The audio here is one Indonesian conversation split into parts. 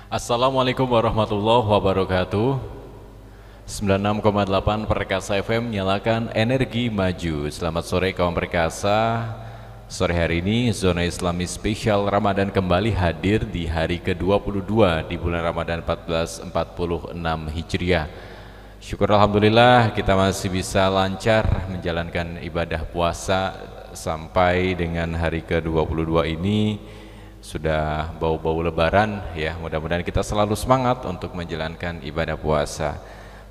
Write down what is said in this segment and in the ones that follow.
Assalamualaikum warahmatullahi wabarakatuh. 96,8 Perkasa FM, nyalakan energi maju. Selamat sore kaum perkasa. Sore hari ini Zona Islami Spesial Ramadan kembali hadir di hari ke-22 di bulan Ramadan 1446 Hijriah. Syukur Alhamdulillah kita masih bisa lancar menjalankan ibadah puasa sampai dengan hari ke-22 ini. Sudah bau-bau lebaran ya, mudah-mudahan kita selalu semangat untuk menjalankan ibadah puasa.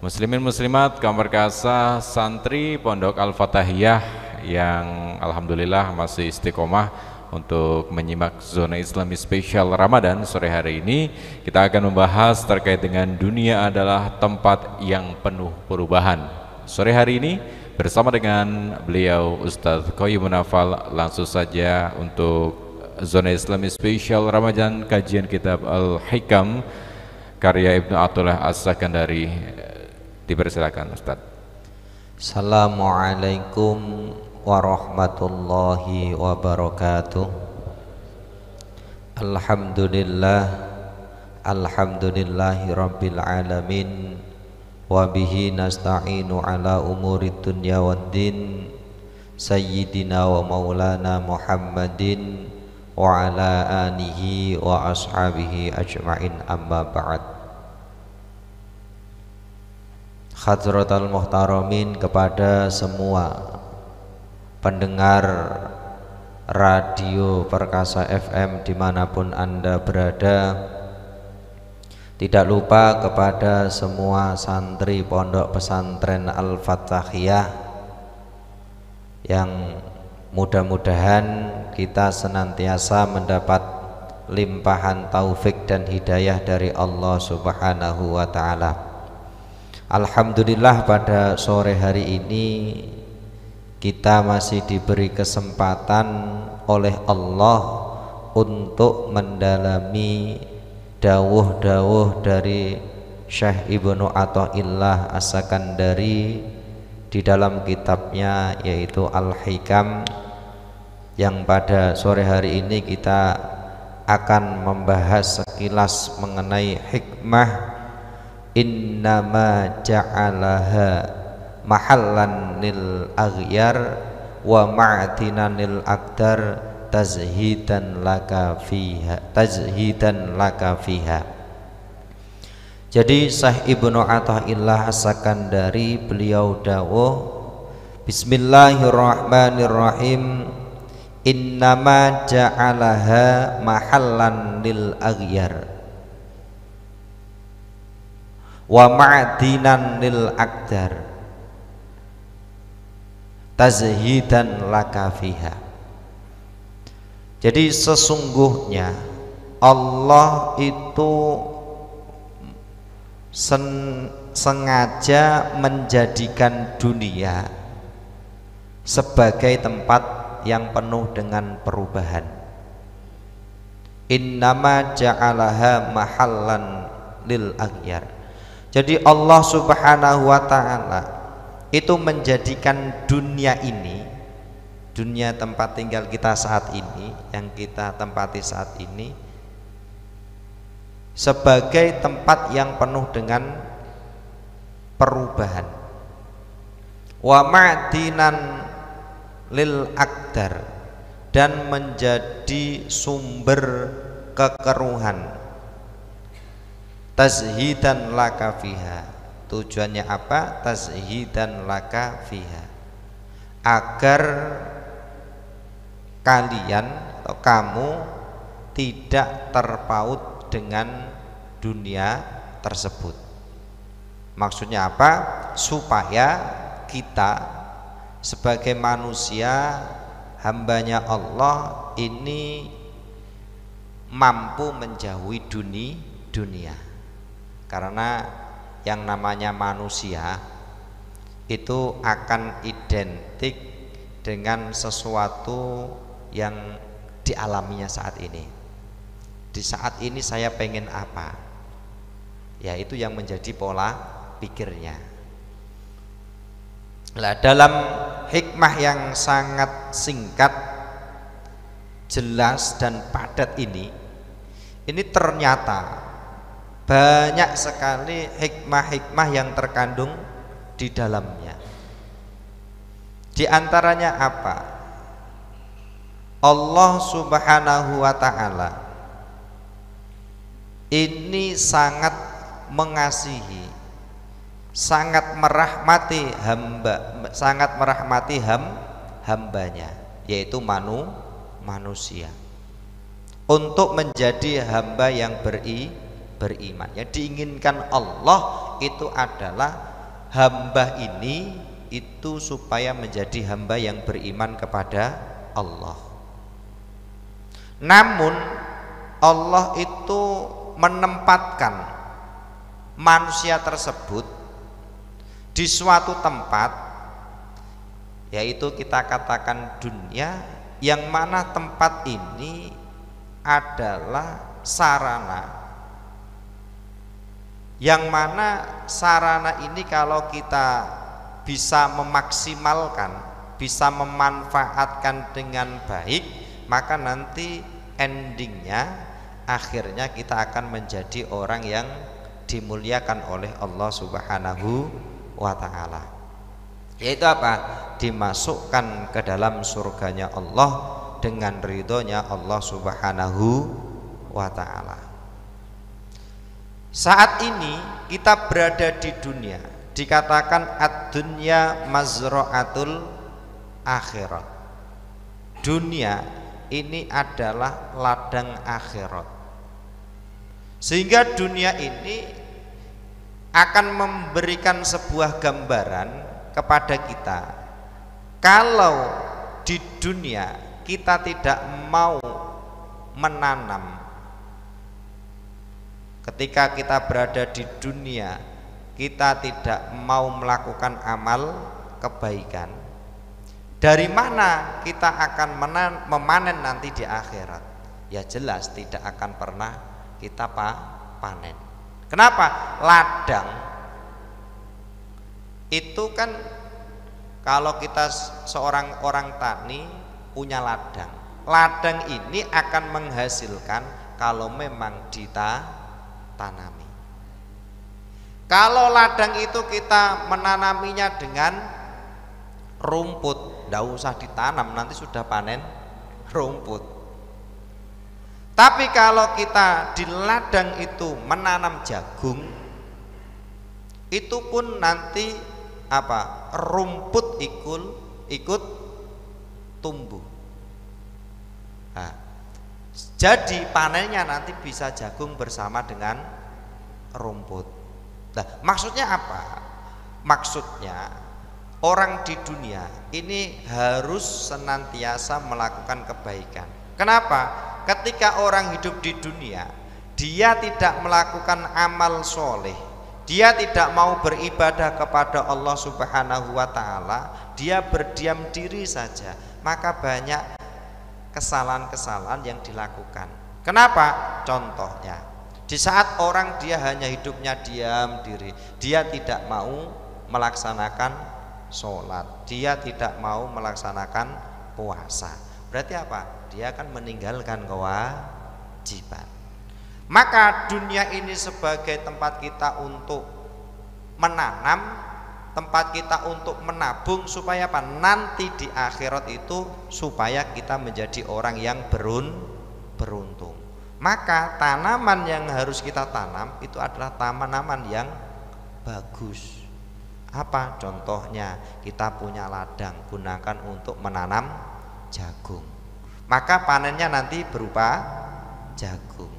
Muslimin muslimat, kaum perkasa, santri Pondok Al-Fatahiyah yang alhamdulillah masih istiqomah untuk menyimak Zona Islami Spesial Ramadan sore hari ini, kita akan membahas terkait dengan dunia adalah tempat yang penuh perubahan. Sore hari ini bersama dengan beliau Ustadz Qoyumun Nafal, langsung saja untuk Zona Islami Spesial Ramadan kajian kitab Al-Hikam karya Ibnu Atullah As-Sakandari. Dipersilakan Ustaz. Assalamualaikum warahmatullahi wabarakatuh. Alhamdulillahi rabbil alamin, wa bihi nasta'inu ala umurid dunya waddin, sayyidina wa maulana Muhammadin wa ala alihi wa ashabihi ajma'in, amma ba'd. Hadratal muhtaramin, kepada semua pendengar radio Perkasa FM dimanapun Anda berada, tidak lupa kepada semua santri Pondok Pesantren Al-Fatahiyah yang mudah-mudahan kita senantiasa mendapat limpahan taufik dan hidayah dari Allah Subhanahu wa ta'ala. Alhamdulillah, pada sore hari ini kita masih diberi kesempatan oleh Allah untuk mendalami dawuh-dawuh dari Syekh Ibnu Athaillah As-Sakandari di dalam kitabnya yaitu Al-Hikam, yang pada sore hari ini kita akan membahas sekilas mengenai hikmah innama ja'alaha mahallan lil aghyar wa ma'tinan lil aqdar tazhidan laka fiha. Jadi Syekh Ibnu Athaillah As-Sakandari beliau dawuh, bismillahirrahmanirrahim, innama ja'alaha mahallan lil aghyar wa ma'dinan lil aqdar tazhidan laka fiha. Jadi sesungguhnya Allah itu sengaja menjadikan dunia sebagai tempat yang penuh dengan perubahan. Innama ja'alaha mahallan lil aghyar. Jadi Allah Subhanahu wa ta'ala itu menjadikan dunia ini, dunia tempat tinggal kita saat ini, yang kita tempati saat ini, sebagai tempat yang penuh dengan perubahan. Wa ma'dinan lil aqdar, dan menjadi sumber kekeruhan. Tazhidan laka fiha, tujuannya apa? Tazhidan laka fiha, agar kalian atau kamu tidak terpaut dengan dunia tersebut. Maksudnya apa? Supaya kita sebagai manusia hambanya Allah ini mampu menjauhi dunia. Karena yang namanya manusia itu akan identik dengan sesuatu yang dialaminya saat ini. Di saat ini saya pengen apa, ya itu yang menjadi pola pikirnya. Nah, dalam hikmah yang sangat singkat, jelas dan padat ini ternyata banyak sekali hikmah-hikmah yang terkandung di dalamnya. Di antaranya apa? Allah Subhanahu wa ta'ala ini sangat mengasihi, sangat merahmati hambanya, yaitu manusia, untuk menjadi hamba yang beriman. Yang diinginkan Allah itu adalah hamba ini itu supaya menjadi hamba yang beriman kepada Allah. Namun Allah itu menempatkan manusia tersebut di suatu tempat, yaitu kita katakan dunia, yang mana tempat ini adalah sarana, yang mana sarana ini kalau kita bisa memaksimalkan, bisa memanfaatkan dengan baik, maka nanti endingnya, akhirnya kita akan menjadi orang yang dimuliakan oleh Allah Subhanahu wa ta'ala. Yaitu apa? Dimasukkan ke dalam surganya Allah dengan ridhonya Allah Subhanahu wa ta'ala. Saat ini kita berada di dunia, dikatakan ad-dunya mazra'atul akhirat. Dunia ini adalah ladang akhirat, sehingga dunia ini akan memberikan sebuah gambaran kepada kita. Kalau di dunia kita tidak mau menanam, ketika kita berada di dunia kita tidak mau melakukan amal kebaikan, dari mana kita akan memanen nanti di akhirat? Ya jelas tidak akan pernah kita panen. Kenapa? Ladang itu kan, kalau kita seorang orang tani punya ladang, ladang ini akan menghasilkan kalau memang ditanami. Kalau ladang itu kita menanaminya dengan rumput, tidak usah ditanam, nanti sudah panen rumput. Tapi kalau kita di ladang itu menanam jagung, itu pun nanti apa? Rumput ikut tumbuh. Nah, jadi panennya nanti bisa jagung bersama dengan rumput. Nah, maksudnya apa? Maksudnya orang di dunia ini harus senantiasa melakukan kebaikan. Kenapa? Ketika orang hidup di dunia, dia tidak melakukan amal soleh, dia tidak mau beribadah kepada Allah Subhanahu wa ta'ala, dia berdiam diri saja, maka banyak kesalahan-kesalahan yang dilakukan. Kenapa? Contohnya, di saat orang dia hanya hidupnya diam diri, dia tidak mau melaksanakan sholat, dia tidak mau melaksanakan puasa, berarti apa? Dia akan meninggalkan kewajiban. Maka dunia ini sebagai tempat kita untuk menanam, tempat kita untuk menabung, supaya apa? Nanti di akhirat itu supaya kita menjadi orang yang beruntung. Maka tanaman yang harus kita tanam itu adalah tanaman yang bagus. Apa contohnya? Kita punya ladang, gunakan untuk menanam jagung, maka panennya nanti berupa jagung.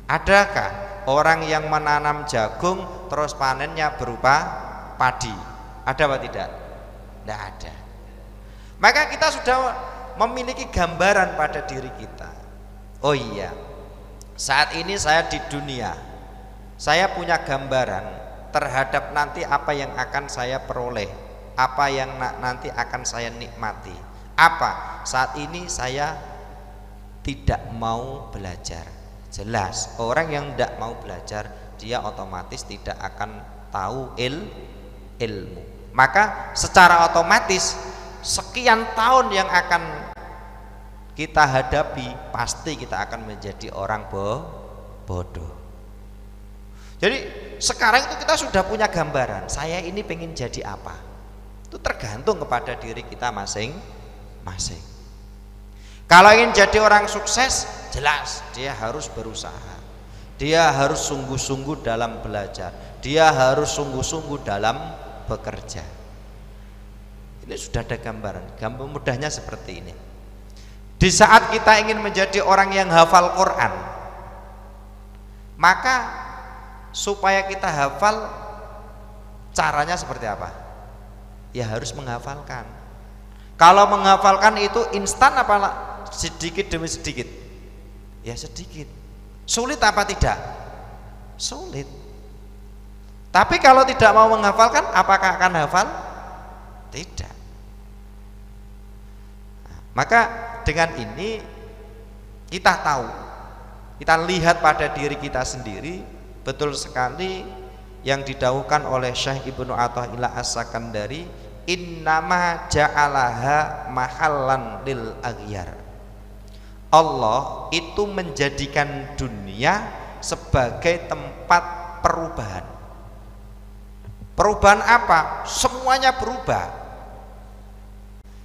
Adakah orang yang menanam jagung terus panennya berupa padi? Ada apa tidak? Tidak ada. Maka kita sudah memiliki gambaran pada diri kita. Oh iya, saat ini saya di dunia, saya punya gambaran terhadap nanti apa yang akan saya peroleh, apa yang nanti akan saya nikmati. Apa? Saat ini saya tidak mau belajar. Jelas orang yang tidak mau belajar, dia otomatis tidak akan tahu ilmu. Maka secara otomatis sekian tahun yang akan kita hadapi, pasti kita akan menjadi orang bodoh. Jadi sekarang itu kita sudah punya gambaran, saya ini pengen jadi apa. Itu tergantung kepada diri kita masing-masing. Kalau ingin jadi orang sukses, jelas dia harus berusaha, dia harus sungguh-sungguh dalam belajar, dia harus sungguh-sungguh dalam bekerja. Ini sudah ada gambaran. Gambar mudahnya seperti ini. Di saat kita ingin menjadi orang yang hafal Quran, maka supaya kita hafal, caranya seperti apa? Ya harus menghafalkan. Kalau menghafalkan itu instan apa sedikit demi sedikit? Ya sedikit. Sulit apa tidak? Sulit. Tapi kalau tidak mau menghafalkan, apakah akan hafal? Tidak. Nah, maka dengan ini kita tahu, kita lihat pada diri kita sendiri, betul sekali yang didauhkan oleh Syekh Ibnu Athaillah As-Sakandari, innama ja'alaha mahallan lil aghyar. Allah itu menjadikan dunia sebagai tempat perubahan. Perubahan apa? Semuanya berubah.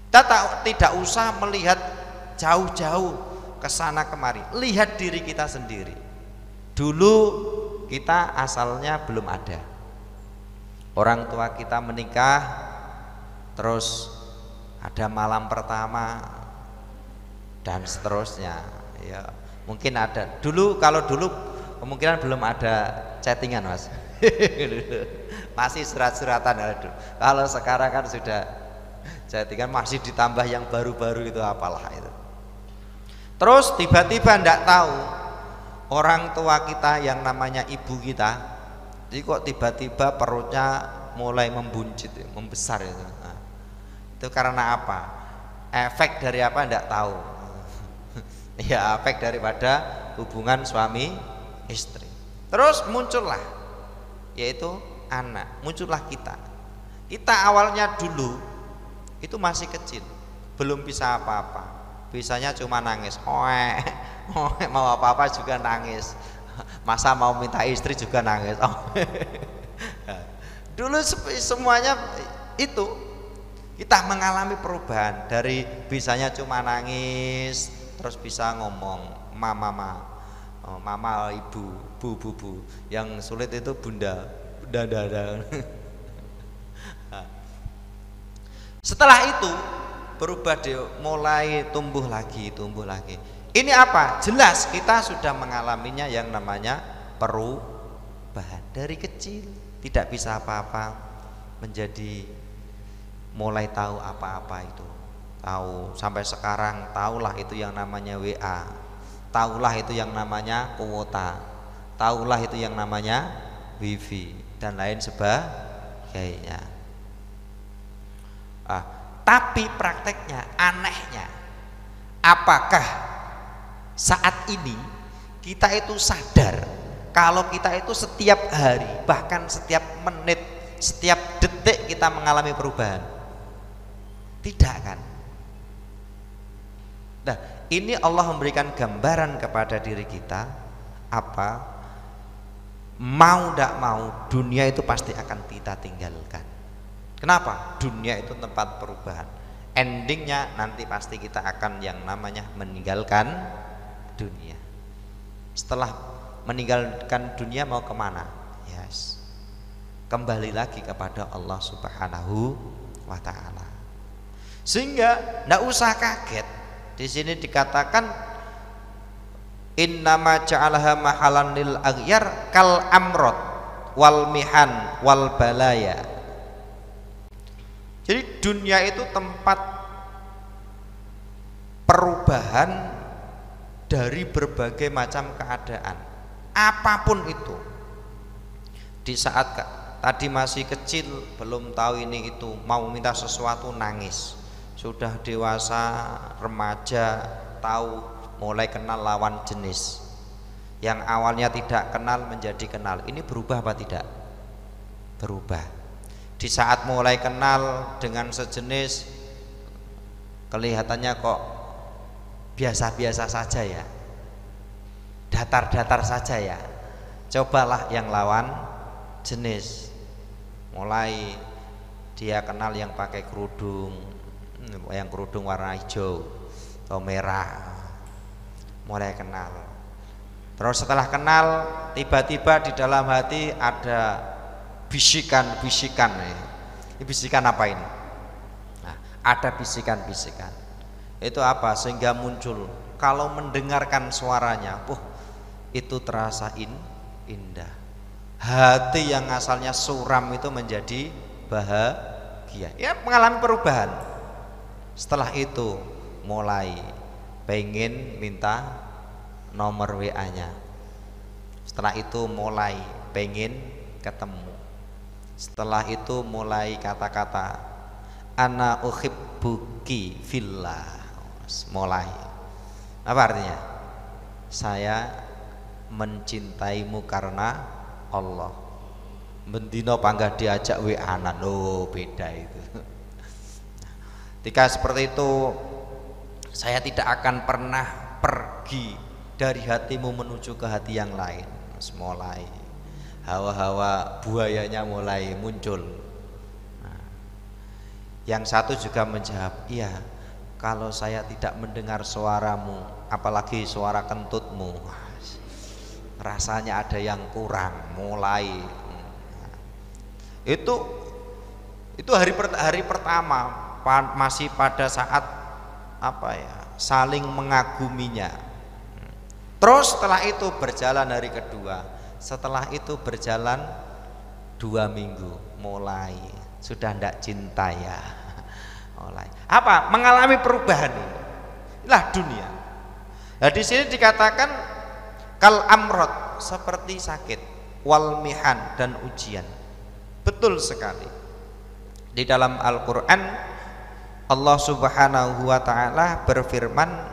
Kita tidak usah melihat jauh-jauh ke sana kemari. Lihat diri kita sendiri. Dulu kita asalnya belum ada. Orang tua kita menikah, terus ada malam pertama dan seterusnya. Ya, mungkin ada. Dulu kalau dulu kemungkinan belum ada chattingan, Mas. Masih surat-suratan. Kalau sekarang kan sudah chattingan, masih ditambah yang baru-baru itu apalah itu. Terus tiba-tiba ndak tahu orang tua kita yang namanya ibu kita, jadi kok tiba-tiba perutnya mulai membuncit, membesar itu. Nah, itu karena apa? Efek dari apa ndak tahu. Ya efek daripada hubungan suami istri. Terus muncullah, yaitu anak, muncullah kita. Kita awalnya dulu itu masih kecil, belum bisa apa-apa. Bisanya cuma nangis, mau apa-apa juga nangis. Masa mau minta istri juga nangis. Dulu semuanya itu kita mengalami perubahan dari bisanya cuma nangis, terus bisa ngomong mama, ibu, bu. Yang sulit itu bunda. Setelah itu berubah, dia mulai tumbuh lagi. Ini apa? Jelas kita sudah mengalaminya yang namanya perubahan. Dari kecil tidak bisa apa-apa menjadi mulai tahu apa-apa itu. Tahu sampai sekarang, tahulah itu yang namanya WA, tahulah itu yang namanya kuota, tahulah itu yang namanya wifi dan lain sebagainya. Tapi prakteknya, anehnya, apakah saat ini kita itu sadar kalau kita itu setiap hari, bahkan setiap menit, setiap detik kita mengalami perubahan? Tidak kan? Nah, ini Allah memberikan gambaran kepada diri kita, apa? Mau tidak mau, dunia itu pasti akan kita tinggalkan. Kenapa? Dunia itu tempat perubahan. Endingnya nanti pasti kita akan yang namanya meninggalkan dunia. Setelah meninggalkan dunia mau kemana? Yes, kembali lagi kepada Allah Subhanahu wa Ta'ala. Sehingga tidak usah kaget. Di sini dikatakan innama ja'alaha mahalan lil aghyar kal amrod wal mihan wal balaya. Jadi dunia itu tempat perubahan dari berbagai macam keadaan, apapun itu. Di saat tadi masih kecil, belum tahu ini itu, mau minta sesuatu nangis. Sudah dewasa, remaja, tahu, mulai kenal lawan jenis. Yang awalnya tidak kenal menjadi kenal. Ini berubah apa tidak? Berubah. Di saat mulai kenal dengan sejenis, kelihatannya kok biasa-biasa saja ya, datar-datar saja ya. cobalah yang lawan jenis. Mulai dia kenal yang pakai kerudung, yang kerudung warna hijau atau merah, mulai kenal. Terus setelah kenal, tiba-tiba di dalam hati ada bisikan-bisikan. Ini bisikan apa ini? Nah, ada bisikan-bisikan. Itu apa? Sehingga muncul, kalau mendengarkan suaranya, itu terasa indah. Hati yang asalnya suram itu menjadi bahagia. Ya, mengalami perubahan. Setelah itu mulai pengen minta nomor WA-nya. Setelah itu mulai pengen ketemu. Setelah itu mulai kata-kata ana uhibbuki fillah. Mulai. Apa artinya? Saya mencintaimu karena Allah. Mendino panggah diajak WA-an, beda itu. Ketika seperti itu, saya tidak akan pernah pergi dari hatimu menuju ke hati yang lain. Mulai hawa-hawa buayanya mulai muncul. Yang satu juga menjawab, iya, kalau saya tidak mendengar suaramu, apalagi suara kentutmu, rasanya ada yang kurang. Mulai itu hari pertama, masih pada saat saling mengaguminya. Terus setelah itu berjalan hari kedua, setelah itu berjalan 2 minggu, mulai sudah tidak cinta ya. Mulai apa? Mengalami perubahan. Inilah dunia. Nah, di sini dikatakan kal amrod, seperti sakit, wal mihan, dan ujian. Betul sekali. Di dalam Al-Qur'an Allah Subhanahu wa taala berfirman,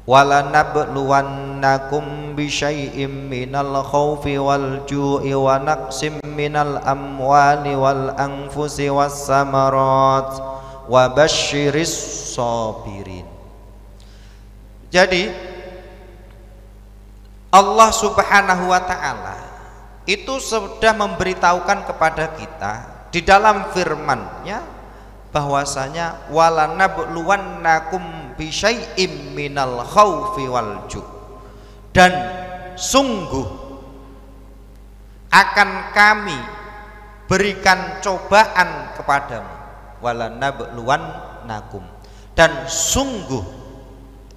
wala nabluwannakum bisyai'im minal khaufi wal ju'i wa naqsim minal amwali wal anfusi was samarat wa basyiris sabirin. Jadi Allah Subhanahu wa taala itu sudah memberitahukan kepada kita di dalam firman-Nya bahwasanya wala nabluwannakum bisyai'im minal khaufi wal ju', dan sungguh akan kami berikan cobaan kepadamu. Wala nabluwannakum, dan sungguh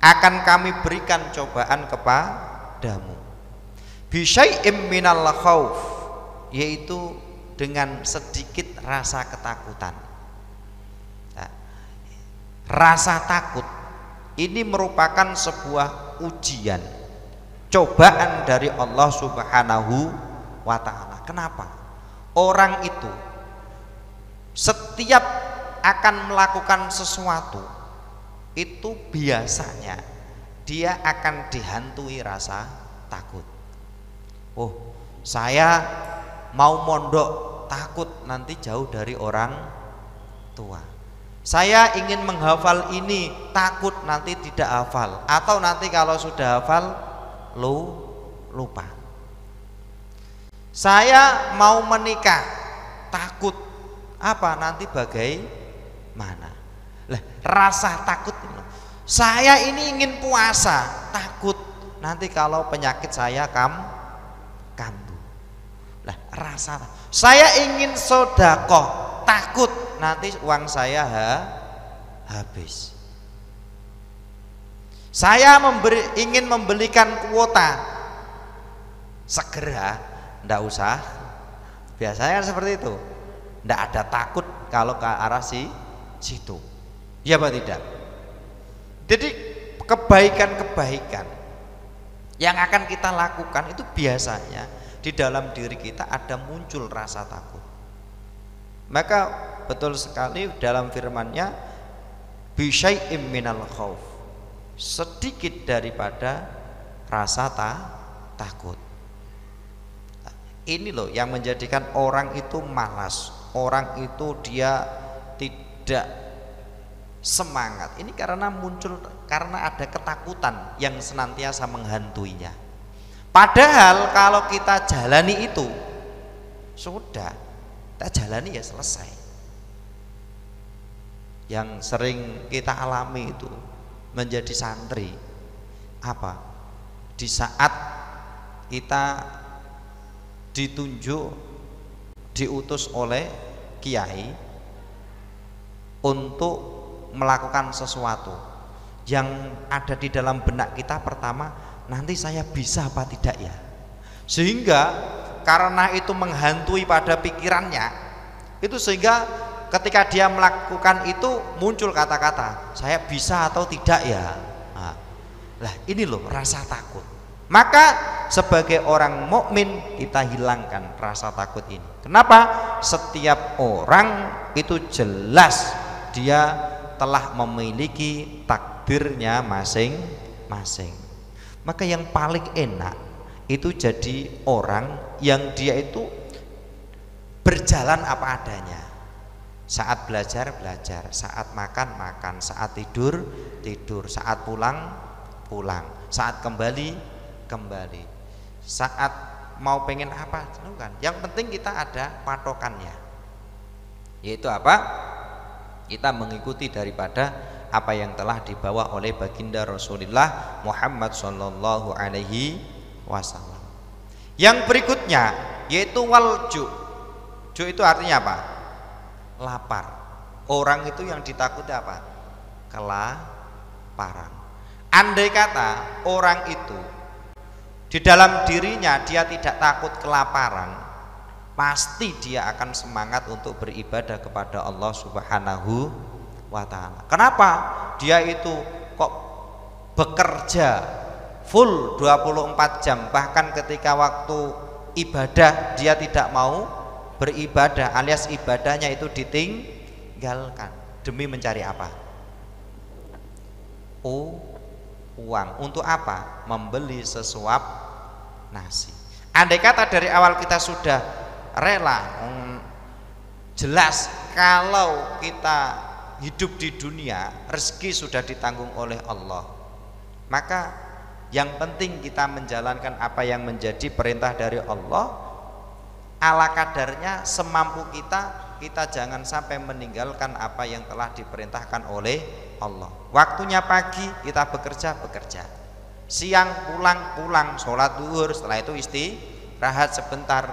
akan kami berikan cobaan kepadamu. Bisyai'im minal khauf, yaitu dengan sedikit rasa ketakutan. Rasa takut ini merupakan sebuah ujian, cobaan dari Allah Subhanahu wa ta'ala. Kenapa? Orang itu setiap akan melakukan sesuatu itu biasanya dia akan dihantui rasa takut. Saya mau mondok, takut nanti jauh dari orang tua. Saya ingin menghafal ini, takut nanti tidak hafal, atau nanti kalau sudah hafal lupa. Saya mau menikah, takut nanti bagaimana. Rasa takut. Saya ini ingin puasa, takut nanti kalau penyakit saya kambuh. Rasa. Saya ingin sedekah, takut nanti uang saya habis. Saya ingin membelikan kuota, segera, ndak usah. Biasanya seperti itu. Ndak ada takut kalau ke arah situ. Ya apa tidak? Jadi kebaikan-kebaikan yang akan kita lakukan itu biasanya di dalam diri kita ada muncul rasa takut. Maka betul sekali dalam firman-Nya bisyai'im minal khauf, sedikit daripada rasa takut. Ini loh yang menjadikan orang itu malas, orang itu dia tidak semangat. Ini karena muncul, karena ada ketakutan yang senantiasa menghantuinya. Padahal kalau kita jalani itu sudah, kita jalani ya selesai. Yang sering kita alami itu menjadi santri apa? Di saat kita ditunjuk, diutus oleh kiai untuk melakukan sesuatu, yang ada di dalam benak kita pertama, nanti saya bisa apa tidak ya, sehingga karena itu menghantui pada pikirannya itu, sehingga ketika dia melakukan itu muncul kata-kata saya bisa atau tidak ya. Nah, ini loh rasa takut. Maka sebagai orang mukmin kita hilangkan rasa takut ini. Kenapa? Setiap orang itu jelas dia telah memiliki takdirnya masing-masing. Maka yang paling enak itu jadi orang yang dia itu berjalan apa adanya. Saat belajar belajar, saat makan makan, saat tidur tidur, saat pulang pulang, saat kembali kembali, saat mau pengen apa kan. Yang penting kita ada patokannya, yaitu apa? Kita mengikuti daripada apa yang telah dibawa oleh baginda Rasulullah Muhammad Sallallahu Alaihi Wasallam. Yang berikutnya yaitu walju. Ju itu artinya apa? Lapar. Orang itu yang ditakuti apa? Kelaparan. Andai kata orang itu di dalam dirinya dia tidak takut kelaparan, pasti dia akan semangat untuk beribadah kepada Allah Subhanahu wa ta'ala. Kenapa? Dia itu kok bekerja full 24 jam, bahkan ketika waktu ibadah dia tidak mau beribadah, alias ibadahnya itu ditinggalkan demi mencari apa? Uang. Untuk apa? Membeli sesuap nasi. Andai kata dari awal kita sudah rela, jelas kalau kita hidup di dunia rezeki sudah ditanggung oleh Allah, maka yang penting kita menjalankan apa yang menjadi perintah dari Allah ala kadarnya, semampu kita. Kita jangan sampai meninggalkan apa yang telah diperintahkan oleh Allah. Waktunya pagi kita bekerja, siang pulang, sholat duhur, setelah itu istirahat sebentar,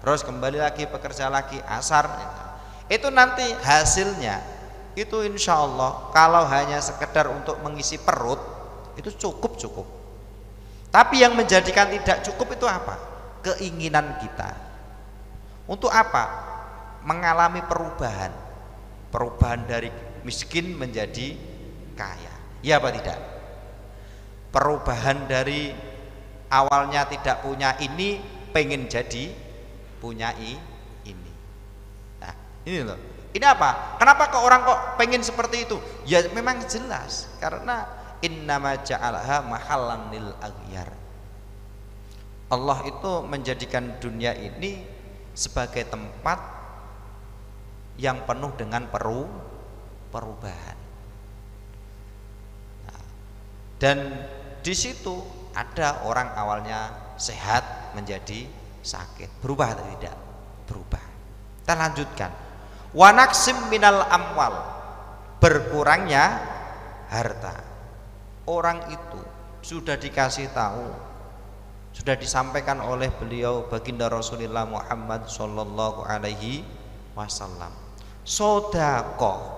terus kembali lagi bekerja lagi, asar. Itu nanti hasilnya itu insya Allah kalau hanya sekedar untuk mengisi perut itu cukup. Tapi yang menjadikan tidak cukup itu apa? Keinginan kita. Untuk apa? Mengalami perubahan dari miskin menjadi kaya, ya apa tidak? Perubahan dari awalnya tidak punya ini pengen jadi punya ini. Nah, ini loh. Ini apa? Kenapa kok orang kok pengen seperti itu? Ya memang jelas karena innama ja'alaha mahallan lil aghyar. Allah itu menjadikan dunia ini sebagai tempat yang penuh dengan perubahan. Nah, dan di situ ada orang awalnya sehat menjadi sakit. Berubah atau tidak? Berubah. Kita lanjutkan. Wa naqsim minal amwal. Berkurangnya harta. Orang itu sudah dikasih tahu, sudah disampaikan oleh beliau baginda Rasulullah Muhammad Sallallahu Alaihi Wasallam. Sodakoh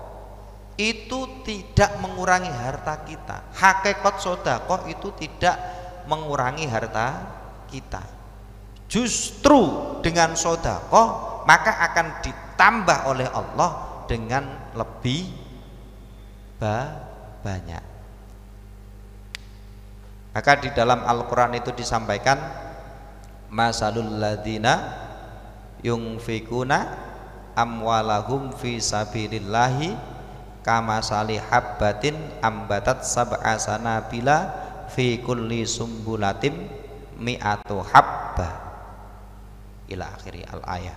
itu tidak mengurangi harta kita. Hakikat sodakoh itu tidak mengurangi harta kita. Justru dengan sodakoh maka akan ditambah oleh Allah dengan lebih banyak. Maka di dalam Al-Quran itu disampaikan masalul ladina yungfikuna amwalahum fi sabilillahi kamasali habbatin ambatat sab'a sanabila fi kulli sumbulatim mi'atu habba ila akhiri al-ayah.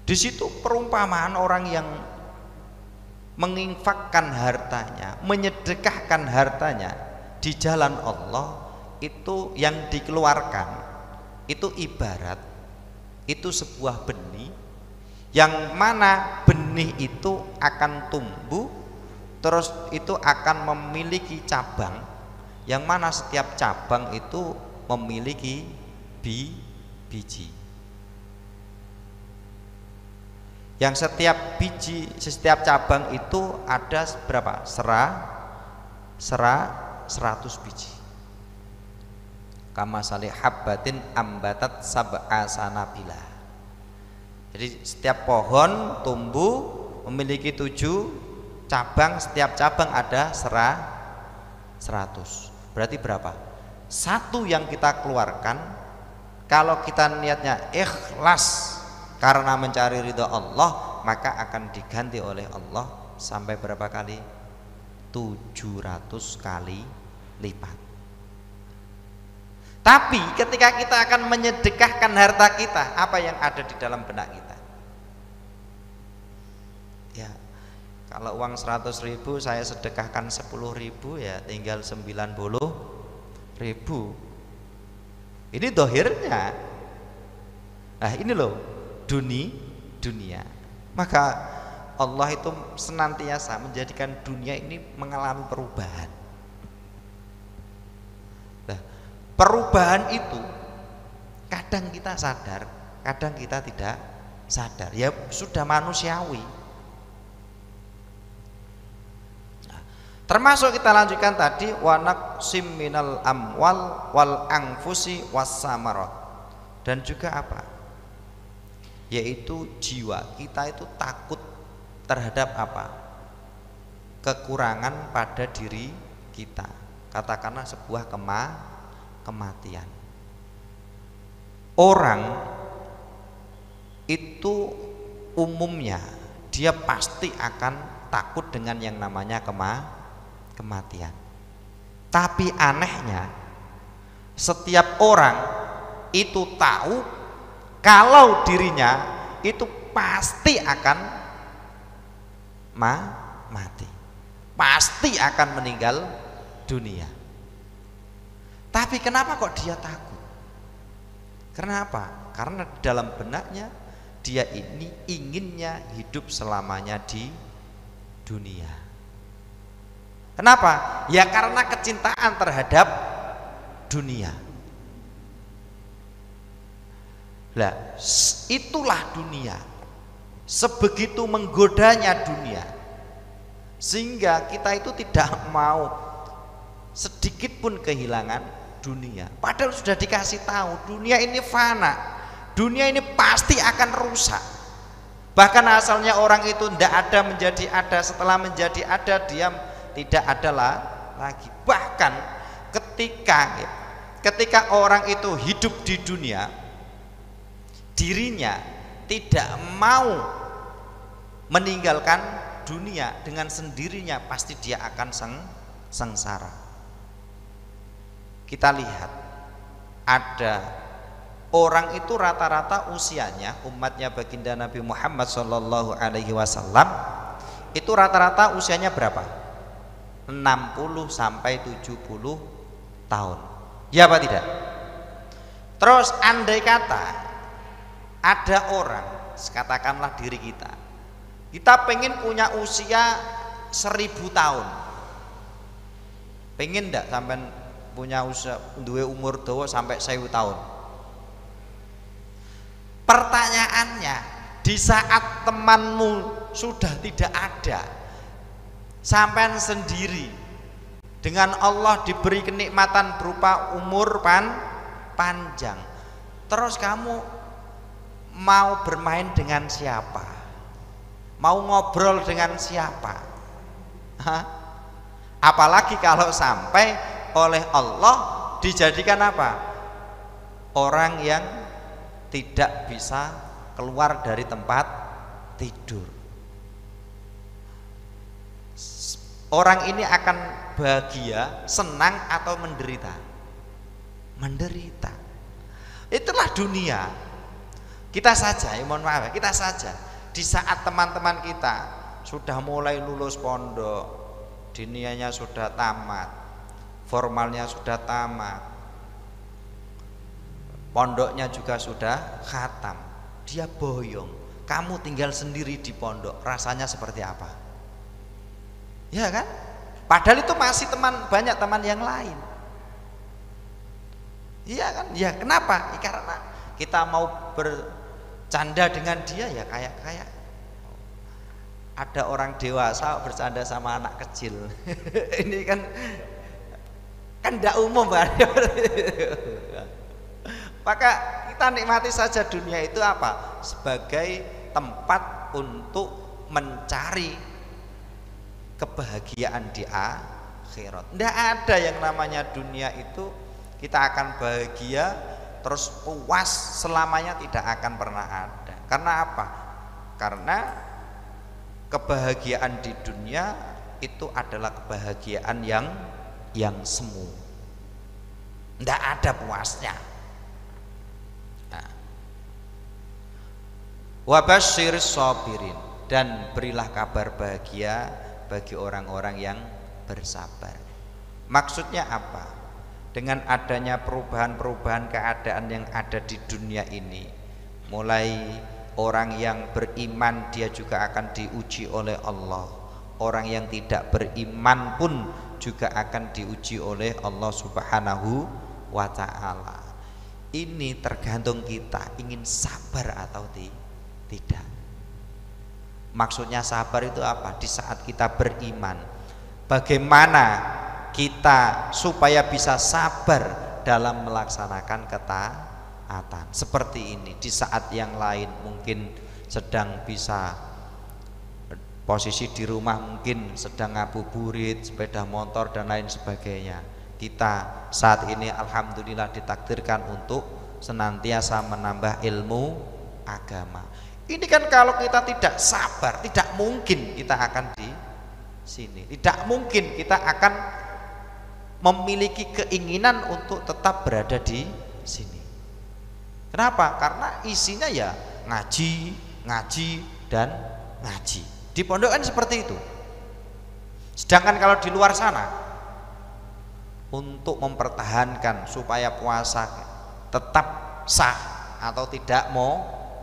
Di situ perumpamaan orang yang menginfakkan hartanya, menyedekahkan hartanya di jalan Allah itu yang dikeluarkan itu ibarat itu sebuah benih, yang mana benih itu akan tumbuh, terus itu akan memiliki cabang, yang mana setiap cabang itu memiliki biji. Yang setiap cabang itu ada berapa? 100 biji. Kama salih habbatin ambatat sab'a sanabila. Jadi setiap pohon tumbuh memiliki 7 cabang, setiap cabang ada 100. Berarti berapa? Satu yang kita keluarkan, kalau kita niatnya ikhlas karena mencari ridha Allah, maka akan diganti oleh Allah sampai berapa kali? 700 kali lipat. Tapi ketika kita akan menyedekahkan harta kita, apa yang ada di dalam benak kita? Ya, kalau uang 100.000 saya sedekahkan 10.000, ya tinggal 90.000. Ini dohirnya. Nah ini loh dunia. Maka Allah itu senantiasa menjadikan dunia ini mengalami perubahan. Nah, perubahan itu kadang kita sadar, kadang kita tidak sadar. Ya sudah manusiawi. Nah, termasuk kita lanjutkan tadi wa naqsim minal amwal wal anfusi was samarat. Dan juga apa? Yaitu jiwa kita itu takut terhadap apa? Kekurangan pada diri kita. Katakanlah sebuah kematian. Orang itu umumnya dia pasti akan takut dengan yang namanya kematian. Tapi anehnya setiap orang itu tahu kalau dirinya itu pasti akan mati, pasti akan meninggal dunia. Tapi kenapa kok dia takut? Kenapa? Karena dalam benaknya dia ini inginnya hidup selamanya di dunia. Kenapa? Ya karena kecintaan terhadap dunia. Lah, itulah dunia. Sebegitu menggodanya dunia, sehingga kita itu tidak mau sedikit pun kehilangan dunia. Padahal sudah dikasih tahu dunia ini fana, dunia ini pasti akan rusak. Bahkan asalnya orang itu tidak ada menjadi ada, setelah menjadi ada dia tidak ada lagi. Bahkan ketika orang itu hidup di dunia, dirinya tidak mau meninggalkan dunia, dengan sendirinya pasti dia akan sengsara. Kita lihat ada orang itu rata-rata usianya, umatnya baginda Nabi Muhammad SAW itu rata-rata usianya berapa? 60 sampai 70 tahun. Ya apa tidak? Terus andai kata ada orang, katakanlah diri kita pengen punya usia 1000 tahun, pengen enggak sampai punya usia duwe umur dawa sampai 1000 tahun? Pertanyaannya, di saat temanmu sudah tidak ada, sampean sendiri dengan Allah diberi kenikmatan berupa umur panjang, terus kamu mau bermain dengan siapa? Mau ngobrol dengan siapa? Hah? Apalagi kalau sampai oleh Allah dijadikan apa? Orang yang tidak bisa keluar dari tempat tidur. Orang ini akan bahagia, senang atau menderita? Menderita. Itulah dunia. Kita saja, mohon maaf, kita saja di saat teman-teman kita sudah mulai lulus pondok, dinianya sudah tamat, formalnya sudah tamat, pondoknya juga sudah khatam, dia boyong, kamu tinggal sendiri di pondok, rasanya seperti apa? Ya kan? Padahal itu masih banyak teman yang lain. Iya kan? Ya kenapa? Ya, karena kita mau bercanda dengan dia ya kayak ada orang dewasa bercanda sama anak kecil. Ini kan tidak umum kan? Maka kita nikmati saja dunia itu apa? Sebagai tempat untuk mencari kebahagiaan di akhirat. Tidak ada yang namanya dunia itu kita akan bahagia terus puas selamanya, tidak akan pernah ada. Karena apa? Karena kebahagiaan di dunia itu adalah kebahagiaan yang semu, tidak ada puasnya. Wabashir sabirin, dan berilah kabar bahagia bagi orang-orang yang bersabar. Maksudnya apa? Dengan adanya perubahan-perubahan keadaan yang ada di dunia ini, mulai orang yang beriman dia juga akan diuji oleh Allah, orang yang tidak beriman pun juga akan diuji oleh Allah Subhanahu wa ta'ala. Ini tergantung kita ingin sabar atau tidak. Maksudnya sabar itu apa? Di saat kita beriman, bagaimana kita supaya bisa sabar dalam melaksanakan ketaatan. Seperti ini, di saat yang lain mungkin sedang bisa posisi di rumah, mungkin sedang ngabuburit, sepeda motor dan lain sebagainya. Kita saat ini alhamdulillah ditakdirkan untuk senantiasa menambah ilmu agama. Ini kan kalau kita tidak sabar, tidak mungkin kita akan di sini. Tidak mungkin kita akan memiliki keinginan untuk tetap berada di sini. Kenapa? Karena isinya ya ngaji, dan ngaji. Di pondok kan seperti itu. Sedangkan kalau di luar sana, untuk mempertahankan supaya puasa tetap sah atau tidak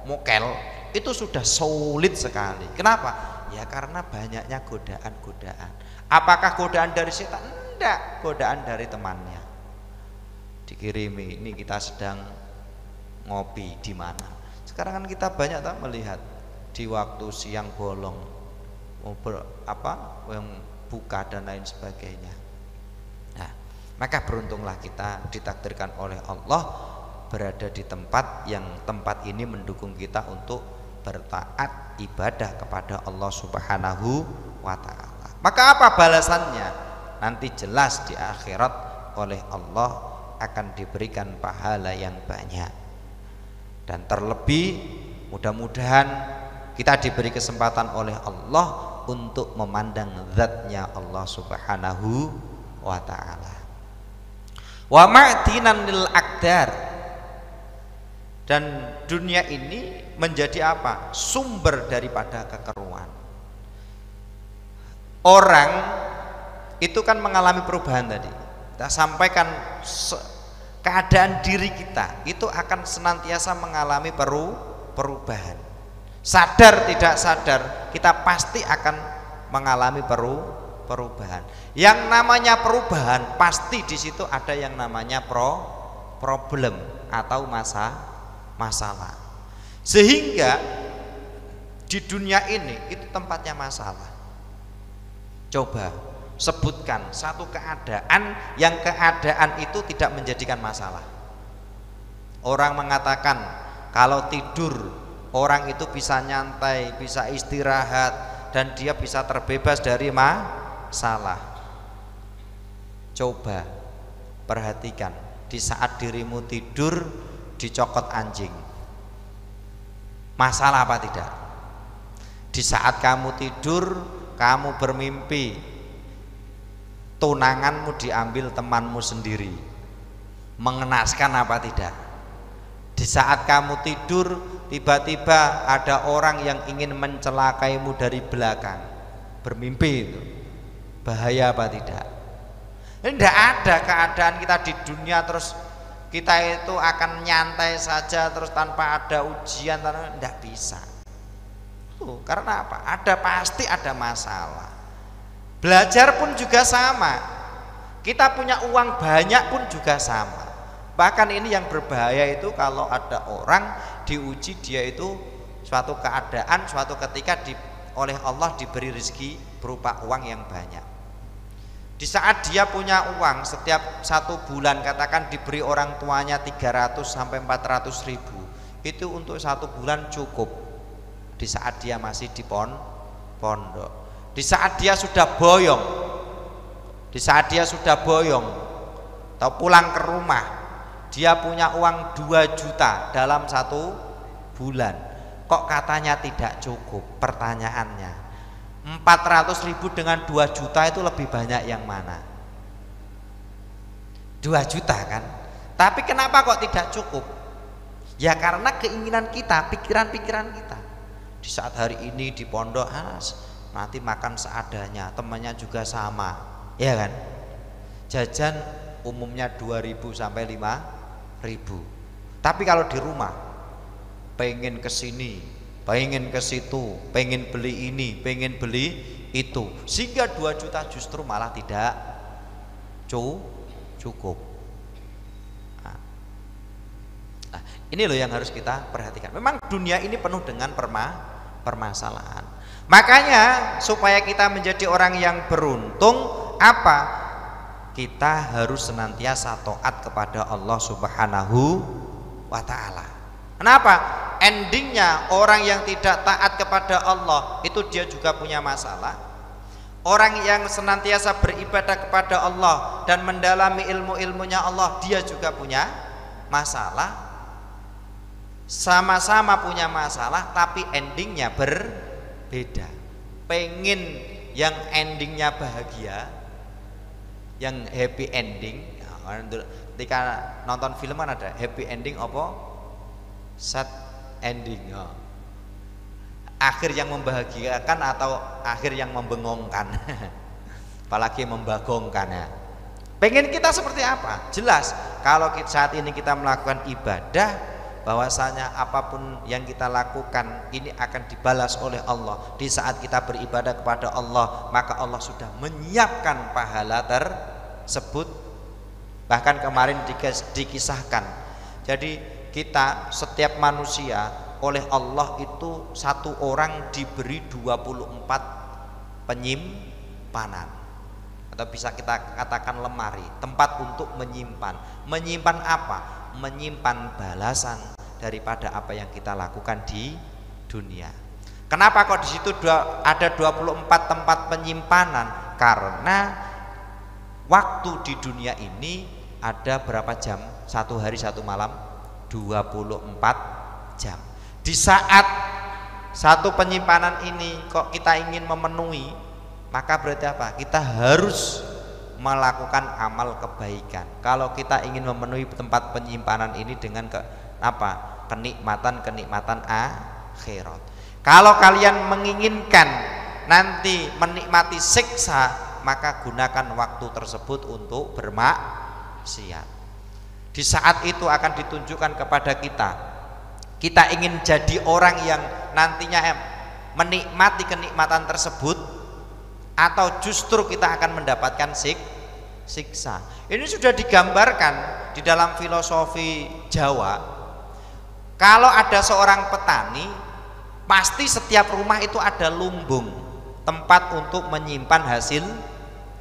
mokel, itu sudah sulit sekali. Kenapa? Ya karena banyaknya godaan-godaan. Apakah godaan dari setan? Tidak, godaan dari temannya. Dikirimi, ini kita sedang ngopi di mana. Sekarang kan kita banyak tak melihat di waktu siang bolong, yang buka dan lain sebagainya. Nah, maka beruntunglah kita ditakdirkan oleh Allah berada di tempat ini mendukung kita untuk bertaat ibadah kepada Allah Subhanahu wa ta'ala. Maka apa balasannya? Nanti jelas di akhirat oleh Allah akan diberikan pahala yang banyak. Dan terlebih mudah-mudahan kita diberi kesempatan oleh Allah untuk memandang zatnya Allah Subhanahu wa ta'ala. Wa ma'tinan lil aqdar, dan dunia ini menjadi apa? Sumber daripada kekeruan. Orang itu kan mengalami perubahan tadi. Kita sampaikan keadaan diri kita itu akan senantiasa mengalami perubahan. Sadar tidak sadar kita pasti akan mengalami perubahan. Yang namanya perubahan pasti di situ ada yang namanya problem atau masalah. Sehingga di dunia ini itu tempatnya masalah. Coba sebutkan satu keadaan yang keadaan itu tidak menjadikan masalah. Orang mengatakan kalau tidur orang itu bisa nyantai, bisa istirahat, dan dia bisa terbebas dari masalah. Coba perhatikan, di saat dirimu tidur dicokot anjing, masalah apa tidak? Di saat kamu tidur kamu bermimpi tunanganmu diambil temanmu sendiri, mengenaskan apa tidak? Di saat kamu tidur tiba-tiba ada orang yang ingin mencelakaimu dari belakang, bermimpi itu bahaya apa tidak? Tidak ada keadaan kita di dunia terus kita itu akan nyantai saja terus tanpa ada ujian, tidak bisa. Karena apa? Pasti ada masalah. Belajar pun juga sama. Kita punya uang banyak pun juga sama. Bahkan ini yang berbahaya itu kalau ada orang diuji, dia itu suatu keadaan, suatu ketika oleh Allah diberi rezeki berupa uang yang banyak. Di saat dia punya uang, setiap 1 bulan katakan diberi orang tuanya 300 sampai 400 ribu, itu untuk 1 bulan cukup. Di saat dia masih di pondok, di saat dia sudah boyong, atau pulang ke rumah, dia punya uang 2 juta dalam 1 bulan, kok katanya tidak cukup. Pertanyaannya, 400 ribu dengan 2 juta itu lebih banyak yang mana? 2 juta kan? Tapi kenapa kok tidak cukup? Ya karena keinginan kita, pikiran-pikiran kita. Di saat hari ini di pondok, nanti makan seadanya, temannya juga sama, ya kan? Jajan umumnya 2.000 sampai 5.000. Tapi kalau di rumah, pengen kesini, pengen ke situ, pengen beli ini, pengen beli itu, sehingga 2 juta justru malah tidak cukup. Nah, ini loh yang harus kita perhatikan. Memang dunia ini penuh dengan permasalahan. Makanya supaya kita menjadi orang yang beruntung, apa? Kita harus senantiasa taat kepada Allah Subhanahu wa ta'ala. Kenapa? Endingnya orang yang tidak taat kepada Allah itu dia juga punya masalah. Orang yang senantiasa beribadah kepada Allah dan mendalami ilmu-ilmunya Allah, dia juga punya masalah. Sama-sama punya masalah, tapi endingnya berbeda. Pengen yang endingnya bahagia, yang happy ending. Ketika nonton film kan ada happy ending apa sad ending, akhir yang membahagiakan atau akhir yang membengongkan. Apalagi membagongkan ya. Pengen kita seperti apa? Jelas kalau saat ini kita melakukan ibadah, bahwasanya apapun yang kita lakukan ini akan dibalas oleh Allah. Di saat kita beribadah kepada Allah, maka Allah sudah menyiapkan pahala tersebut. Bahkan kemarin dikisahkan, jadi kita setiap manusia oleh Allah itu 1 orang diberi 24 penyimpanan, atau bisa kita katakan lemari, tempat untuk menyimpan apa? Menyimpan balasan daripada apa yang kita lakukan di dunia. Kenapa kok di situ ada 24 tempat penyimpanan? Karena waktu di dunia ini ada berapa jam? 1 hari 1 malam 24 jam. Di saat 1 penyimpanan ini kok kita ingin memenuhi, maka berarti apa? Kita harus melakukan amal kebaikan. Kalau kita ingin memenuhi tempat penyimpanan ini dengan kenikmatan akhirat. Kalau kalian menginginkan nanti menikmati siksa, maka gunakan waktu tersebut untuk bermaksiat. Di saat itu akan ditunjukkan kepada kita ingin jadi orang yang nantinya menikmati kenikmatan tersebut, atau justru kita akan mendapatkan siksa. Ini sudah digambarkan di dalam filosofi Jawa. Kalau ada seorang petani, pasti setiap rumah itu ada lumbung, tempat untuk menyimpan hasil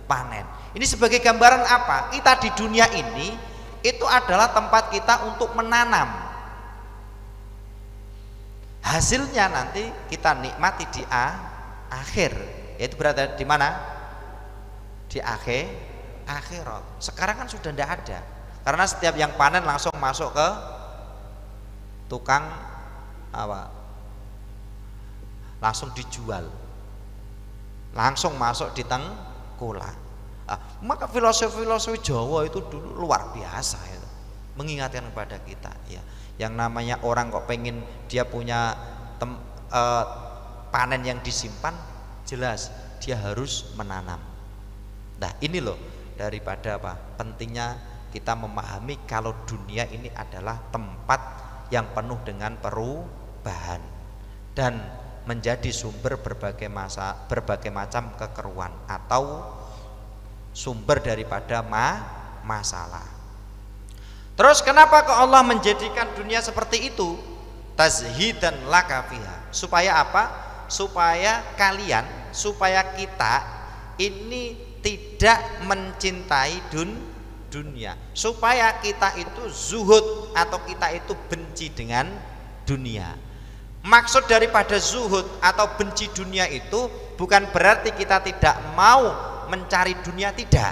panen. Ini sebagai gambaran apa? Kita di dunia ini itu adalah tempat kita untuk menanam. Hasilnya nanti kita nikmati di akhir. Itu berada di mana? Di akhirat. Sekarang kan sudah tidak ada, karena setiap yang panen langsung masuk ke tukang langsung dijual, langsung masuk di tengkulak. Maka filosofi Jawa itu dulu luar biasa itu, mengingatkan kepada kita ya, yang namanya orang kok pengen dia punya panen yang disimpan, jelas dia harus menanam. Nah ini loh daripada pentingnya kita memahami kalau dunia ini adalah tempat yang penuh dengan perubahan dan menjadi sumber berbagai macam kekeruan atau sumber daripada masalah. Terus kenapa kok Allah menjadikan dunia seperti itu? Tazhidan laka fiha. Supaya apa? Supaya kalian, supaya kita ini tidak mencintai dunia. Supaya kita itu zuhud atau kita itu benci dengan dunia. Maksud daripada zuhud atau benci dunia itu bukan berarti kita tidak mau mencari dunia, tidak.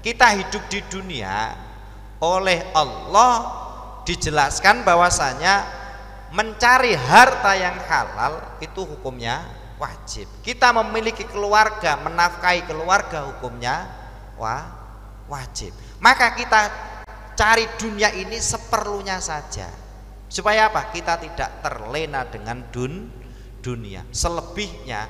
Kita hidup di dunia, oleh Allah dijelaskan bahwasanya mencari harta yang halal itu hukumnya wajib. Kita memiliki keluarga, menafkahi keluarga hukumnya wajib. Maka kita cari dunia ini seperlunya saja. Supaya apa? Kita tidak terlena dengan dunia. Selebihnya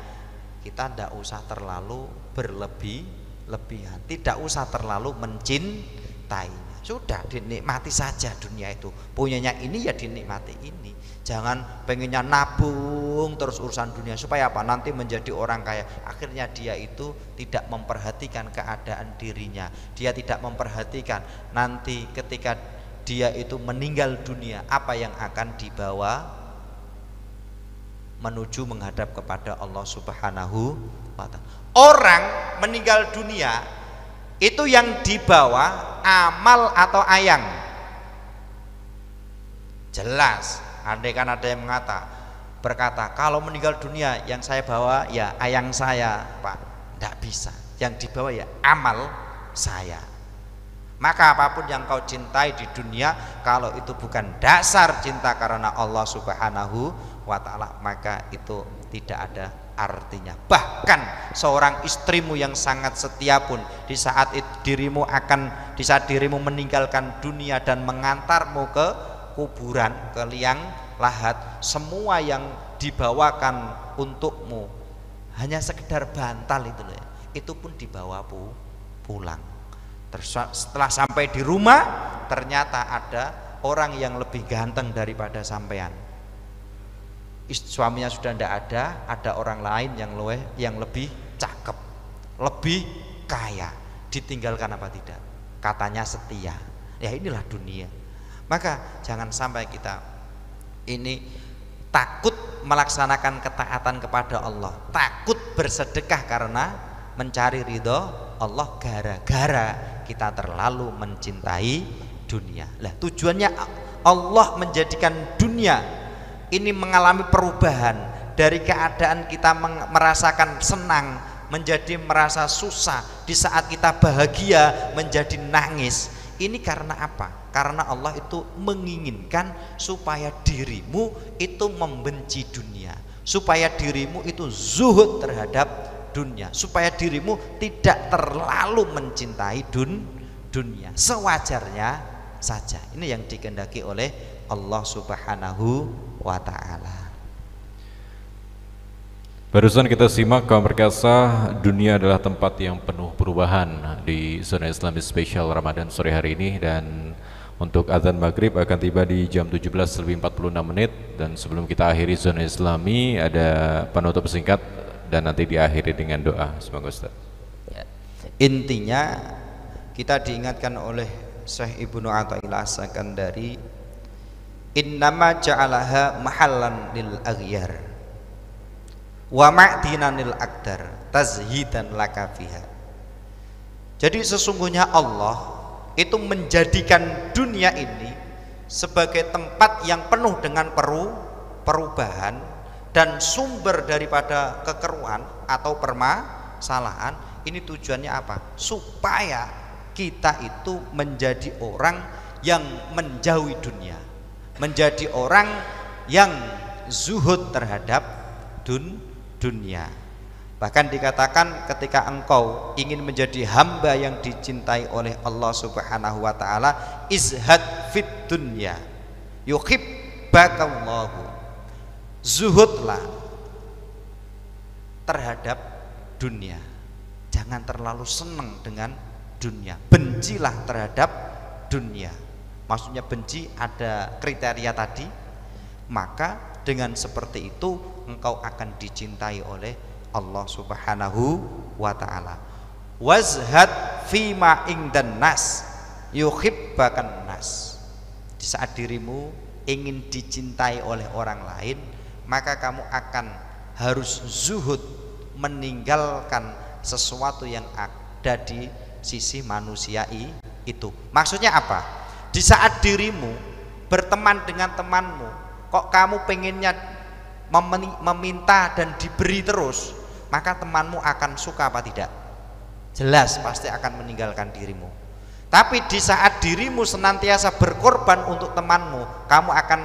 kita tidak usah terlalu berlebihan, tidak usah terlalu mencintainya. Sudah dinikmati saja dunia itu. Punyanya ini ya dinikmati ini. Jangan pengennya nabung terus urusan dunia. Supaya apa? Nanti menjadi orang kaya. Akhirnya dia itu tidak memperhatikan keadaan dirinya. Dia tidak memperhatikan nanti ketika dia itu meninggal dunia, apa yang akan dibawa menuju menghadap kepada Allah Subhanahu wa ta'ala. Orang meninggal dunia itu yang dibawa amal atau ayang. Jelas, andai kan ada yang berkata kalau meninggal dunia yang saya bawa ya ayang saya, Pak. Tidak bisa. Yang dibawa ya amal saya. Maka apapun yang kau cintai di dunia, kalau itu bukan dasar cinta karena Allah Subhanahu wa ta'ala, maka itu tidak ada artinya. Bahkan seorang istrimu yang sangat setia pun di saat dirimu meninggalkan dunia dan mengantarmu ke kuburan, ke liang lahat, semua yang dibawakan untukmu hanya sekedar bantal itu loh ya, itu pun dibawa pulang. Setelah sampai di rumah ternyata ada orang yang lebih ganteng daripada sampean. Suaminya sudah tidak ada orang lain yang lebih cakep, lebih kaya. Ditinggalkan apa tidak? Katanya setia. Ya inilah dunia. Maka jangan sampai kita ini takut melaksanakan ketaatan kepada Allah, takut bersedekah karena mencari ridho Allah gara-gara kita terlalu mencintai dunia. Lah tujuannya Allah menjadikan dunia ini mengalami perubahan dari keadaan kita merasakan senang menjadi merasa susah, di saat kita bahagia menjadi nangis. Ini karena apa? Karena Allah itu menginginkan supaya dirimu itu membenci dunia, supaya dirimu itu zuhud terhadap dunia, supaya dirimu tidak terlalu mencintai dunia. Sewajarnya saja. Ini yang dikehendaki oleh Allah Subhanahu wa ta'ala. Barusan kita simak kaum perkasa, dunia adalah tempat yang penuh perubahan di Zona Islami Spesial Ramadan sore hari ini, dan untuk azan maghrib akan tiba di jam 17:46, dan sebelum kita akhiri Zona Islami ada penutup singkat dan nanti diakhiri dengan doa. Semoga Ustaz. Ya. Intinya kita diingatkan oleh Syekh Ibnu Athaillah As-Sakandari, innama ja'alaha mahallan lil aghyar wa ma'dinan lil akdar tazhidan laka fiha. Jadi sesungguhnya Allah itu menjadikan dunia ini sebagai tempat yang penuh dengan perubahan dan sumber daripada kekeruan atau permasalahan. Ini tujuannya apa? Supaya kita itu menjadi orang yang menjauhi dunia, menjadi orang yang zuhud terhadap dunia. Bahkan dikatakan ketika engkau ingin menjadi hamba yang dicintai oleh Allah Subhanahu wa ta'ala, izhad fit dunya yuhibbakallahu, zuhudlah terhadap dunia, jangan terlalu senang dengan dunia, bencilah terhadap dunia. Maksudnya benci ada kriteria tadi, maka dengan seperti itu engkau akan dicintai oleh Allah Subhanahu wa taala. Wazhad fima ingdan nas yuhibbakan nas. Di saat dirimu ingin dicintai oleh orang lain, maka kamu akan harus zuhud, meninggalkan sesuatu yang ada di sisi manusia itu. Maksudnya apa? Di saat dirimu berteman dengan temanmu, kok kamu pengennya meminta dan diberi terus, maka temanmu akan suka apa tidak? Jelas pasti akan meninggalkan dirimu. Tapi di saat dirimu senantiasa berkorban untuk temanmu, kamu akan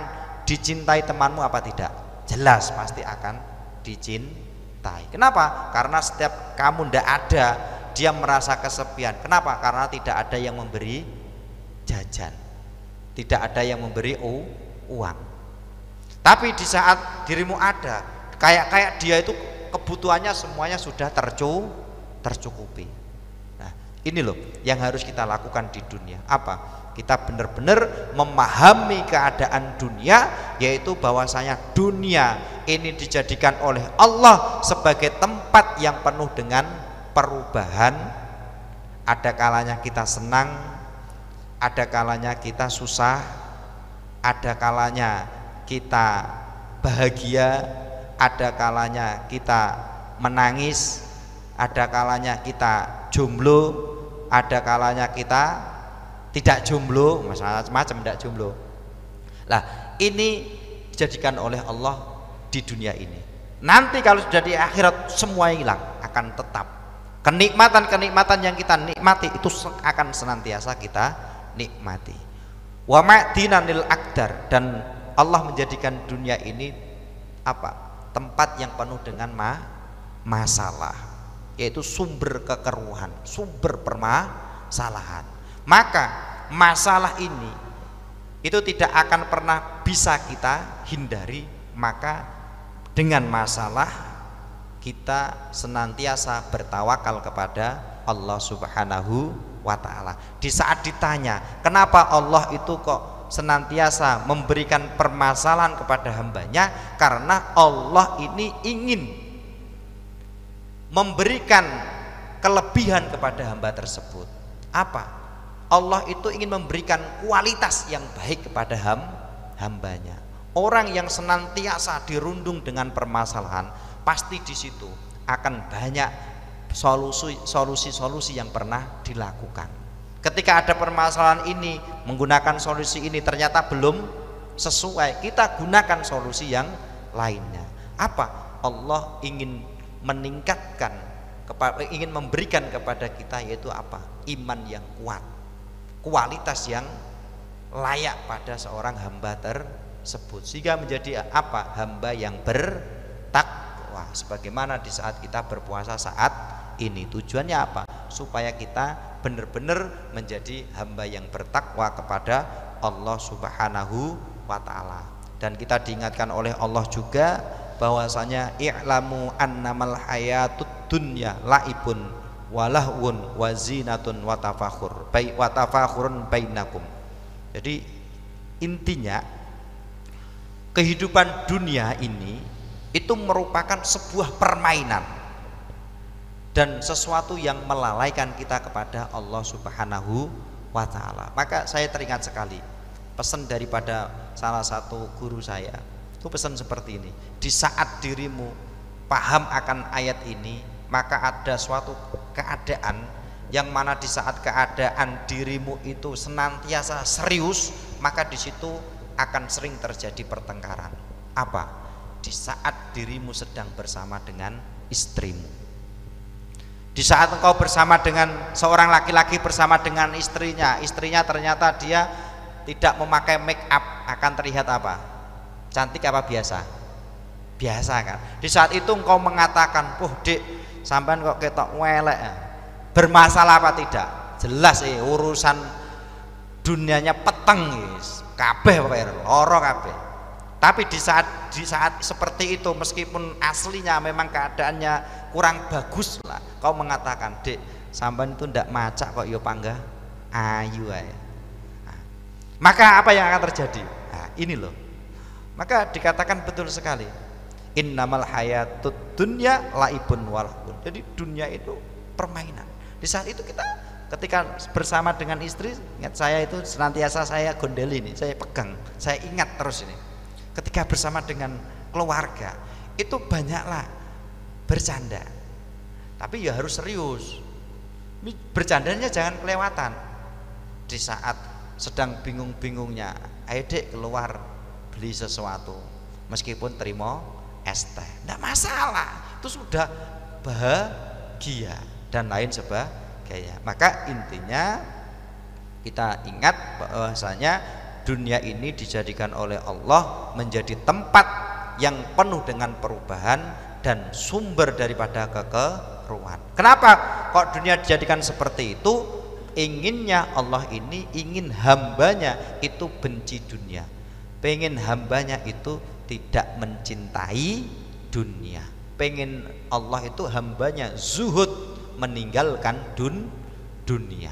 dicintai temanmu apa tidak? Jelas pasti akan dicintai. Kenapa? Karena setiap kamu tidak ada, dia merasa kesepian. Kenapa? Karena tidak ada yang memberi jajan, tidak ada yang memberi uang. Tapi di saat dirimu ada, kayak dia itu kebutuhannya semuanya sudah tercukupi. Nah, ini loh yang harus kita lakukan di dunia. Apa? Kita benar-benar memahami keadaan dunia, yaitu bahwasanya dunia ini dijadikan oleh Allah sebagai tempat yang penuh dengan perubahan. Ada kalanya kita senang, ada kalanya kita susah, ada kalanya kita bahagia, ada kalanya kita menangis, ada kalanya kita jomblo, ada kalanya kita tidak jomblo, macam-macam tidak jomblo. Lah, ini dijadikan oleh Allah di dunia ini. Nanti kalau sudah di akhirat semua hilang, akan tetap. Kenikmatan-kenikmatan yang kita nikmati itu akan senantiasa kita nikmati. Wa ma'dinanil akdar, dan Allah menjadikan dunia ini apa? Tempat yang penuh dengan masalah, yaitu sumber kekeruhan, sumber permasalahan. Maka masalah ini itu tidak akan pernah bisa kita hindari. Maka dengan masalah kita senantiasa bertawakal kepada Allah Subhanahu wa ta'ala. Di saat ditanya kenapa Allah itu kok senantiasa memberikan permasalahan kepada hambanya, karena Allah ini ingin memberikan kelebihan kepada hamba tersebut. Apa? Allah itu ingin memberikan kualitas yang baik kepada hambanya. Orang yang senantiasa dirundung dengan permasalahan, pasti di situ akan banyak solusi-solusi yang pernah dilakukan. Ketika ada permasalahan ini, menggunakan solusi ini ternyata belum sesuai, kita gunakan solusi yang lainnya. Apa? Allah ingin meningkatkan, ingin memberikan kepada kita, yaitu apa? Iman yang kuat, kualitas yang layak pada seorang hamba tersebut, sehingga menjadi apa? Hamba yang bertakwa. Sebagaimana di saat kita berpuasa saat ini, tujuannya apa? Supaya kita benar-benar menjadi hamba yang bertakwa kepada Allah Subhanahu wa ta'ala. Dan kita diingatkan oleh Allah juga bahwasanya i'lamu annamal hayatud dunya laibun walahun wazinatun watafakhurun bainakum. Jadi intinya kehidupan dunia ini itu merupakan sebuah permainan dan sesuatu yang melalaikan kita kepada Allah Subhanahu wa ta'ala. Maka saya teringat sekali pesan daripada salah satu guru saya, itu pesan seperti ini: di saat dirimu paham akan ayat ini, maka ada suatu keadaan yang mana di saat keadaan dirimu itu senantiasa serius, maka di situ akan sering terjadi pertengkaran. Apa? Di saat dirimu sedang bersama dengan istrimu. Di saat engkau bersama dengan seorang laki-laki bersama dengan istrinya ternyata dia tidak memakai make up, akan terlihat apa? Cantik apa biasa? Biasa kan? Di saat itu engkau mengatakan, "Dek, sampean kok ketok welek." Bermasalah apa tidak? Jelas urusan dunianya peteng guys. Kabeh pokoknya loro kabeh. Tapi di saat seperti itu, meskipun aslinya memang keadaannya kurang bagus lah, kau mengatakan, "Dek, sampean itu ndak macak kok yo panggah ayu ae." Maka apa yang akan terjadi? Nah, ini loh. Maka dikatakan betul sekali. Innamal hayatud dunya laibun walahun. Jadi dunia itu permainan. Di saat itu kita ketika bersama dengan istri, ingat saya itu senantiasa saya gondeli ini, saya pegang, saya ingat terus ini. Ketika bersama dengan keluarga, itu banyaklah bercanda. Tapi ya harus serius. Bercandanya jangan kelewatan. Di saat sedang bingung-bingungnya, ayo dek keluar beli sesuatu, meskipun terima es teh, tidak masalah, itu sudah bahagia dan lain sebagainya. Maka intinya kita ingat bahwasanya dunia ini dijadikan oleh Allah menjadi tempat yang penuh dengan perubahan dan sumber daripada kekeruan. Kenapa kok dunia dijadikan seperti itu? Inginnya Allah ini ingin hambanya itu benci dunia, pengen hambanya itu tidak mencintai dunia, pengen Allah itu hambanya zuhud meninggalkan dunia.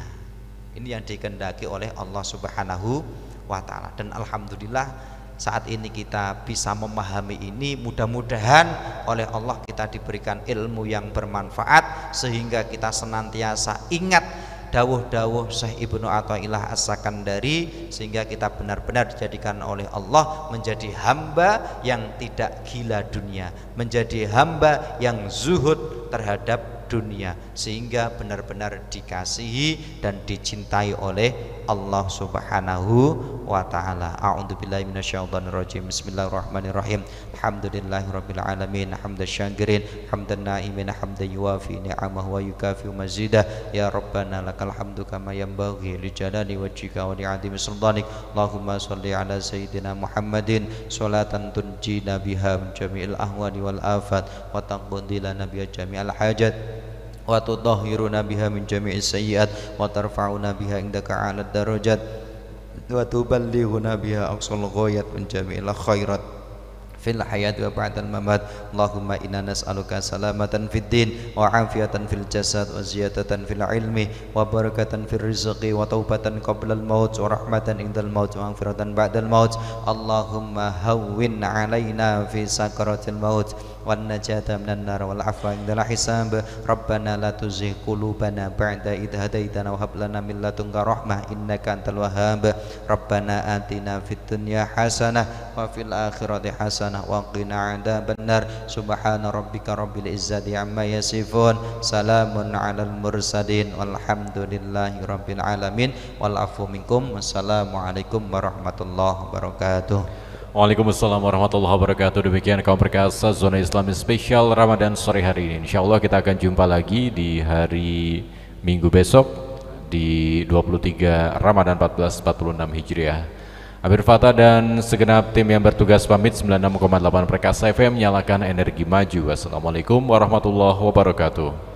Ini yang dikehendaki oleh Allah Subhanahu wa ta'ala. Dan alhamdulillah saat ini kita bisa memahami ini. Mudah-mudahan oleh Allah kita diberikan ilmu yang bermanfaat sehingga kita senantiasa ingat dawuh-dawuh Syekh Ibnu Athaillah As-Sakandari, sehingga kita benar-benar dijadikan oleh Allah menjadi hamba yang tidak gila dunia, menjadi hamba yang zuhud terhadap dunia, sehingga benar-benar dikasihi dan dicintai oleh Allah Subhanahu wa ta'ala. A'udzubillahi minasyaitonirrajim. Bismillahirrahmanirrahim. Alhamdulillahirabbil alamin, hamdan syakirin, hamdan na'imin, hamdan yuwafi ni'amahu wa yukafi mazidah. Ya Rabbana lakal hamdu kama yanbaghi li jalali wajhika wa li 'azimi sultanik. Allahumma shalli ala sayyidina Muhammadin sholatan tunjina biha min jami'il ahwali wal afat wa taqdi lana biha jami'al hajat wa tutahhiruna biha min jami'is sayyi'at wa tarfa'una biha indaka 'alad darajat wa tuballighuna biha aqsal ghayat min jami'il khairat fil hayati wa ba'dal mamat. Allahumma inna nas'aluka salamatan fid din wa afiyatan fil jasad wa ziyadatan fil ilmi wa barakatan fil rizqi wa taubatan qabla al maut wa rahmatan indal maut wa maghfiratan ba'dal maut. Allahumma hawwin 'alaina fi sakaratil maut wan najata minan nar wal afwa indal hisab. Rabbana la tuzigh qulubana ba'da idh hadaitana wa hab lana min ladunka rahmah innaka antal wahhab. Rabbana atina fid dunya hasanah wa fil akhirati hasanah wa qina adzabannar. Subhana rabbika rabbil izzati amma yasifun, salamun alal mursalin walhamdulillahi rabbil alamin. Wal afu minkum. Wassalamualaikum warahmatullahi wabarakatuh. Waalaikumsalam warahmatullahi wabarakatuh. Demikian kaum perkasa Zona Islami Spesial Ramadan sore hari ini. Insya Allah kita akan jumpa lagi di hari Minggu besok di 23 Ramadan 1446 Hijriah. Amir Fatah dan segenap tim yang bertugas pamit. 96,8 Perkasa FM, nyalakan energi maju. Wassalamualaikum warahmatullahi wabarakatuh.